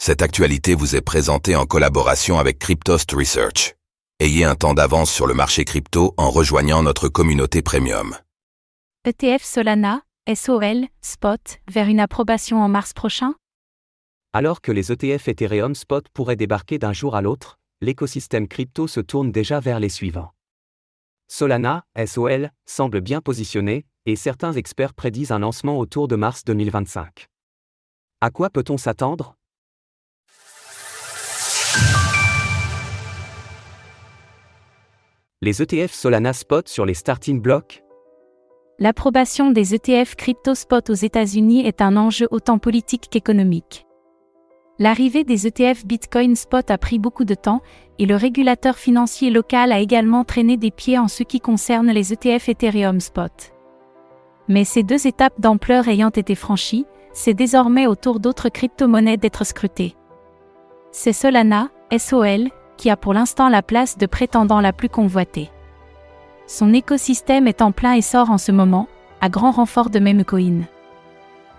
Cette actualité vous est présentée en collaboration avec Cryptost Research. Ayez un temps d'avance sur le marché crypto en rejoignant notre communauté premium. ETF Solana, SOL, Spot, vers une approbation en mars prochain? Alors que les ETF Ethereum Spot pourraient débarquer d'un jour à l'autre, l'écosystème crypto se tourne déjà vers les suivants. Solana, SOL, semble bien positionné, et certains experts prédisent un lancement autour de mars 2025. À quoi peut-on s'attendre ? Les ETF Solana Spot sur les starting blocks ? L'approbation des ETF crypto spot aux États-Unis est un enjeu autant politique qu'économique. L'arrivée des ETF Bitcoin Spot a pris beaucoup de temps, et le régulateur financier local a également traîné des pieds en ce qui concerne les ETF Ethereum Spot. Mais ces deux étapes d'ampleur ayant été franchies, c'est désormais au tour d'autres crypto-monnaies d'être scrutées. C'est Solana, SOL, qui a pour l'instant la place de prétendant la plus convoitée. Son écosystème est en plein essor en ce moment, à grand renfort de memecoin.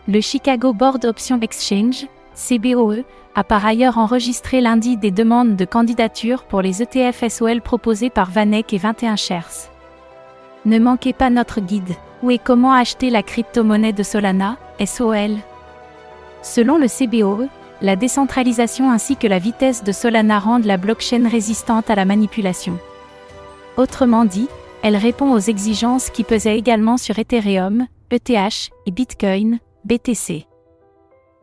Le Chicago Board Option Exchange, CBOE, a par ailleurs enregistré lundi des demandes de candidature pour les ETF SOL proposés par VanEck et 21Shares. Ne manquez pas notre guide. Où et comment acheter la crypto-monnaie de Solana, SOL? Selon le CBOE, la décentralisation ainsi que la vitesse de Solana rendent la blockchain résistante à la manipulation. Autrement dit, elle répond aux exigences qui pesaient également sur Ethereum, ETH et Bitcoin, BTC.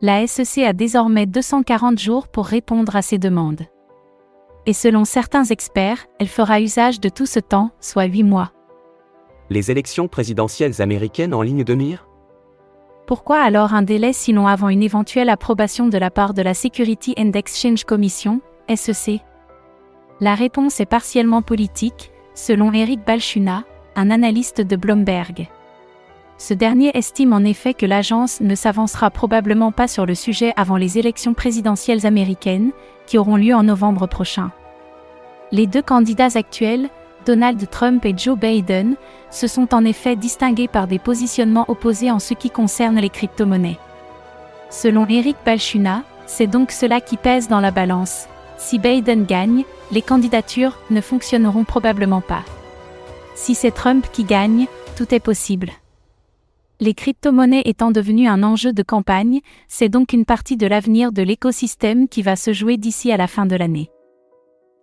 La SEC a désormais 240 jours pour répondre à ces demandes. Et selon certains experts, elle fera usage de tout ce temps, soit 8 mois. Les élections présidentielles américaines en ligne de mire ? Pourquoi alors un délai sinon avant une éventuelle approbation de la part de la Security and Exchange Commission, SEC? La réponse est partiellement politique, selon Eric Balchunas, un analyste de Bloomberg. Ce dernier estime en effet que l'agence ne s'avancera probablement pas sur le sujet avant les élections présidentielles américaines, qui auront lieu en novembre prochain. Les deux candidats actuels, Donald Trump et Joe Biden, se sont en effet distingués par des positionnements opposés en ce qui concerne les crypto-monnaies. Selon Eric Balchunas, c'est donc cela qui pèse dans la balance. Si Biden gagne, les candidatures ne fonctionneront probablement pas. Si c'est Trump qui gagne, tout est possible. Les crypto-monnaies étant devenues un enjeu de campagne, c'est donc une partie de l'avenir de l'écosystème qui va se jouer d'ici à la fin de l'année.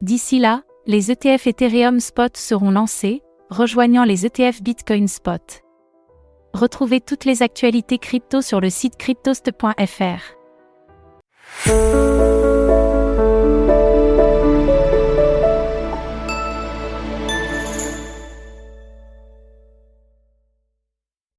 D'ici là, les ETF Ethereum Spot seront lancés, rejoignant les ETF Bitcoin Spot. Retrouvez toutes les actualités crypto sur le site cryptost.fr.